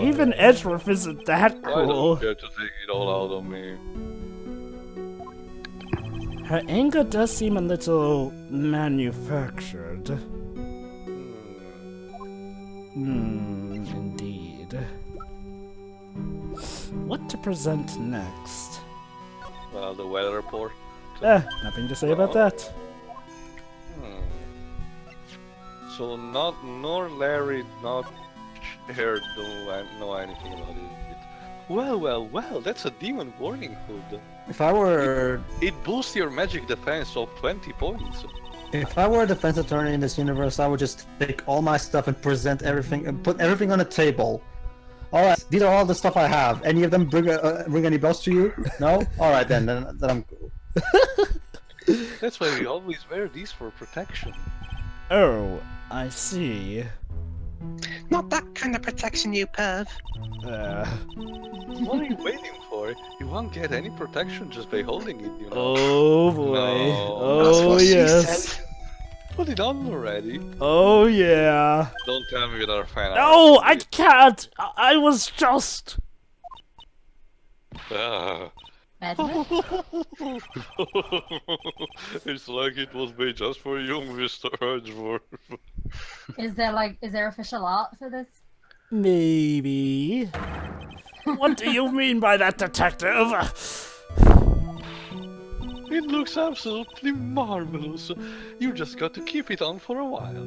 Even Edgeworth isn't that Why cool. don't you have to take it all out on me? Her anger does seem a little manufactured. Indeed. What to present next? Well, the weather report. Nothing to say about that. So nor Larry, not Hair know anything about it. Well, that's a demon warning hood. If I were It boosts your magic defense of 20 points. a defense attorney in this universe, I would just take all my stuff and present everything and put everything on a table. All right, these are all the stuff I have. Any of them bring any bells to you? No? All right then I'm cool. That's why we always wear these for protection. Oh, I see. Not that kind of protection, you perv. What are you waiting for? You won't get any protection just by holding it, you know. Oh boy. No. That's Oh what she yes. said. Put it on already. Oh yeah. Don't tell me you're a fan. No, I can't. I was just. Edgeworth? It's like it was made just for you, Mr. Edgeworth. Is there official art for this? Maybe. What do you mean by that, detective? It looks absolutely marvelous. You just got to keep it on for a while.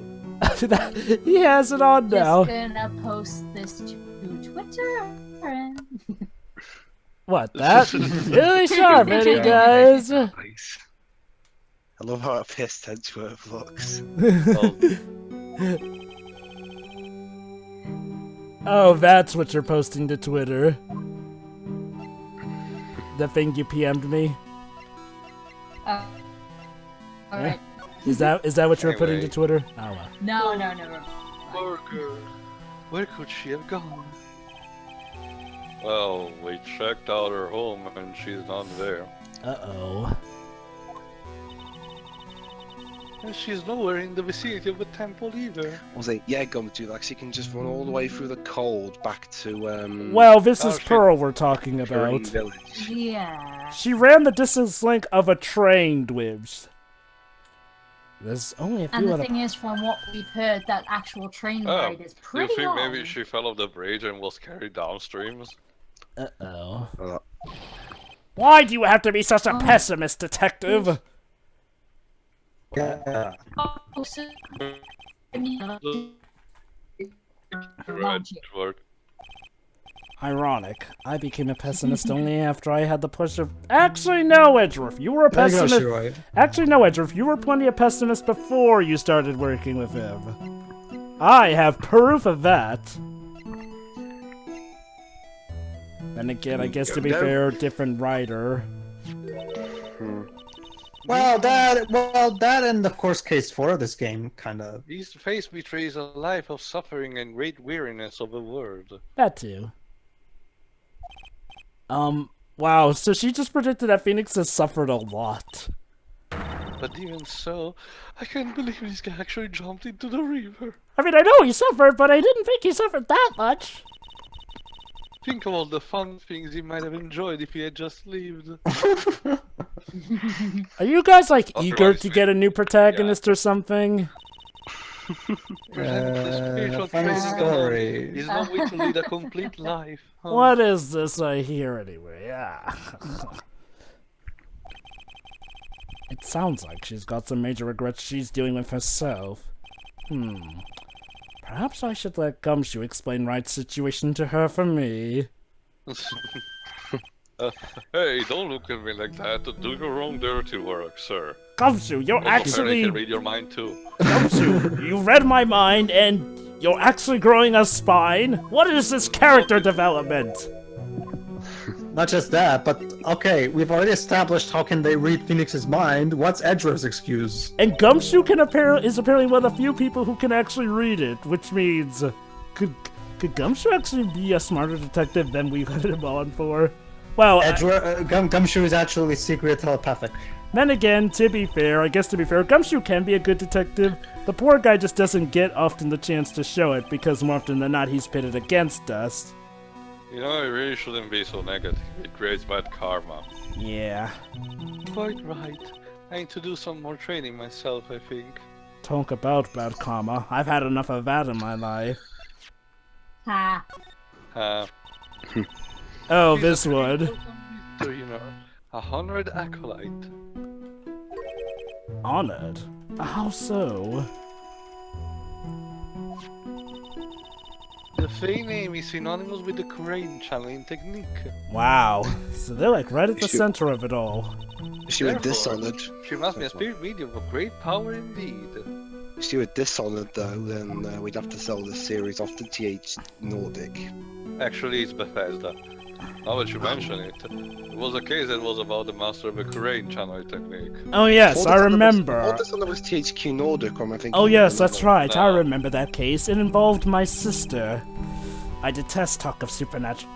He has it on now. Just gonna post this to Twitter. What, that? Really sharp, any guys? Nice. I love how pissed Edgeworth looks. Oh, that's what you're posting to Twitter. The thing you PM'd me. Alright. Is that what you're putting to Anyway. Twitter? Oh well. No, never. Burger. Where could she have gone? Well, we checked out her home and she's not there. Uh-oh. And she's nowhere in the vicinity of the temple either. I was like, yeah, Gumshoe, like she can just run all the way through the cold back to Well, this Oh, is she- Pearl we're talking Fury about. Village. Yeah. She ran the distance length of a train, Dwibs. There's only a And few the other... thing is, from what we've heard, that actual train Oh, ride is Do you pretty think long. maybe she fell off the bridge and was carried downstreams? Uh-oh. Uh, Why do you have to be such a pessimist, detective? Yeah. Oh, so- Edgeworth. Ironic. I became a pessimist only after I had the push of... Actually, no, Edgeworth. You were a There you go, pessimist... Shiroi. Actually, no, Edgeworth. You were plenty of pessimist before you started working with him. I have proof of that. Then again, I guess to be fair, different writer. Well, that and of course case 4 of this game kind of. His face betrays a life of suffering and great weariness of the world. That too. Wow, so she just predicted that Phoenix has suffered a lot. But even so, I can't believe this guy actually jumped into the river. I mean, I know he suffered, but I didn't think he suffered that much. Think of all the fun things he might have enjoyed if he had just lived. Are you guys, like, Oh, eager right, to get a new protagonist yeah. or something? Present the spiritual Funny training story. is no way to lead a complete life. Huh? What is this I hear anyway? Yeah. It sounds like she's got some major regrets she's dealing with herself. Perhaps I should let Gumshoe explain Wright's situation to her for me. Hey, don't look at me like that. Do your own dirty work, sir. Gumshoe, you're Also, apparently actually... can read your mind too. Gumshoe, you read my mind and you're actually growing a spine? What is this character development? Not just that, but okay, we've already established how can they read Phoenix's mind. What's Edgeworth's excuse? And Gumshoe is apparently one of the few people who can actually read it, which means... Could Gumshoe actually be a smarter detective than we let him on for? Well, Gumshoe is actually secret telepathic. then again, to be fair, Gumshoe can be a good detective. The poor guy just doesn't get often the chance to show it, because more often than not he's pitted against us. You know, it really shouldn't be so negative. It creates bad karma. Yeah. Quite right. I need to do some more training myself, I think. Talk about bad karma. I've had enough of that in my life. Ha. Oh, She's this a would. You know, 100 acolyte. Honored? How so? The Fey name is synonymous with the crane channeling technique. Wow. So they're like right at the You should- center of it all. if she were Therefore, dishonored, She must be a spirit medium of great power indeed. if she were dishonored though, then we'd have to sell this series off to TH Nordic. Actually, it's Bethesda. Now that you mention it, it was a case that was about the master of the crane channeling technique. Oh yes, I remember. All this was THQ Nordic, I think. Oh yes, that's right. I No. remember that case. It involved my sister. I detest talk of supernatural.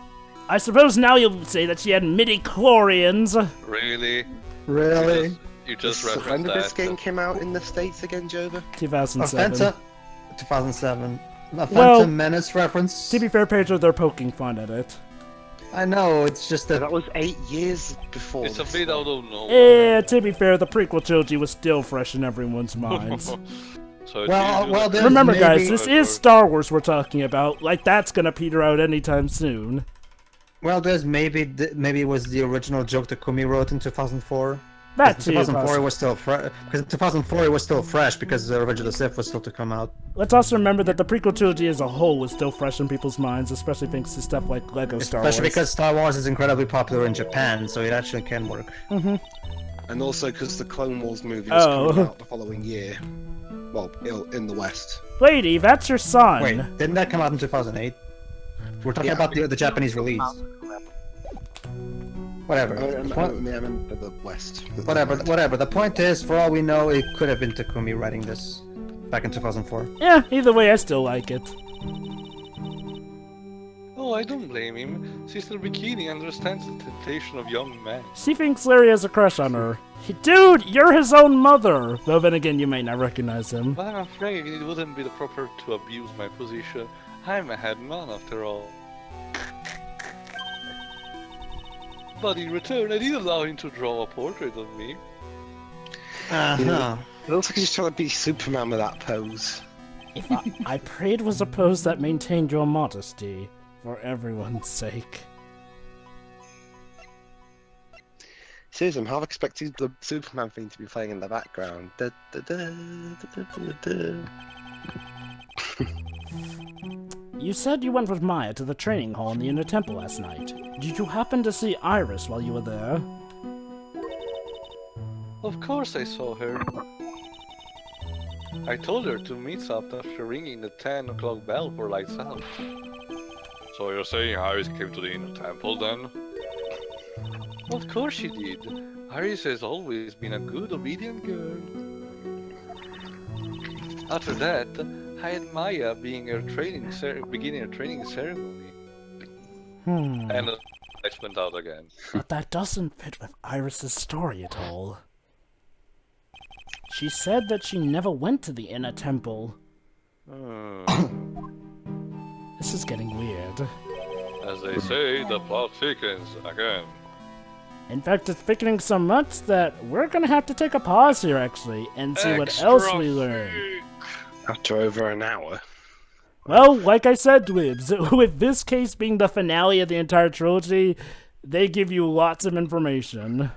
I suppose now you'll say that she had midi-chlorians. Really? Really? You just When referenced did this that. game came out in the States again, Jovah? 2007. Phantom 2007. A Phantom Well, Menace reference. To be fair, Pedro, they're poking fun at it. I know, it's just that. That was 8 years before. It's a this. bit out of nowhere. To be fair, the prequel trilogy was still fresh in everyone's minds. So Well, there's Remember, guys, maybe- this is Star Wars we're talking about. Like, that's gonna peter out anytime soon. Well, there's maybe it was the original joke that Kumi wrote in 2004. That In too. 2004 it was still fresh. Because in 2004 it was still fresh because the Revenge of the Sith was still to come out. Let's also remember that the prequel trilogy as a whole was still fresh in people's minds, especially thanks to stuff like Lego Star Wars. Especially because Star Wars is incredibly popular in Japan, so it actually can work. And also because the Clone Wars movie was Oh. coming out the following year. Well, in the West. Lady, that's your son. Wait, didn't that come out in 2008? We're talking about the Japanese release. Whatever. I remember the West. Whatever. The point is, for all we know, it could have been Takumi writing this back in 2004. Yeah, either way, I still like it. Oh, I don't blame him. Sister Bikini understands the temptation of young men. She thinks Larry has a crush on her. Dude, you're his own mother! Though then again, you may not recognize him. But I'm afraid it wouldn't be the proper to abuse my position. I'm a head man after all. But in return, I did allow him to draw a portrait of me. Uh-huh. It looks like he's trying to be Superman with that pose. If I prayed was a pose that maintained your modesty, for everyone's sake. Seriously, I'm half expecting the Superman thing to be playing in the background. You said you went with Maya to the training hall in the Inner Temple last night. Did you happen to see Iris while you were there? Of course I saw her. I told her to meet up after ringing the 10 o'clock bell for lights out. So you're saying Iris came to the Inner Temple then? Of course she did. Iris has always been a good, obedient girl. After that, I had Maya beginning her training ceremony. And the lights went out again. But that doesn't fit with Iris's story at all. She said that she never went to the Inner Temple. This is getting weird. As they say, the plot thickens again. In fact, it's thickening so much that we're gonna have to take a pause here, actually, and see what else we learn. After over an hour. Well, like I said, Dwibs, with this case being the finale of the entire trilogy, they give you lots of information.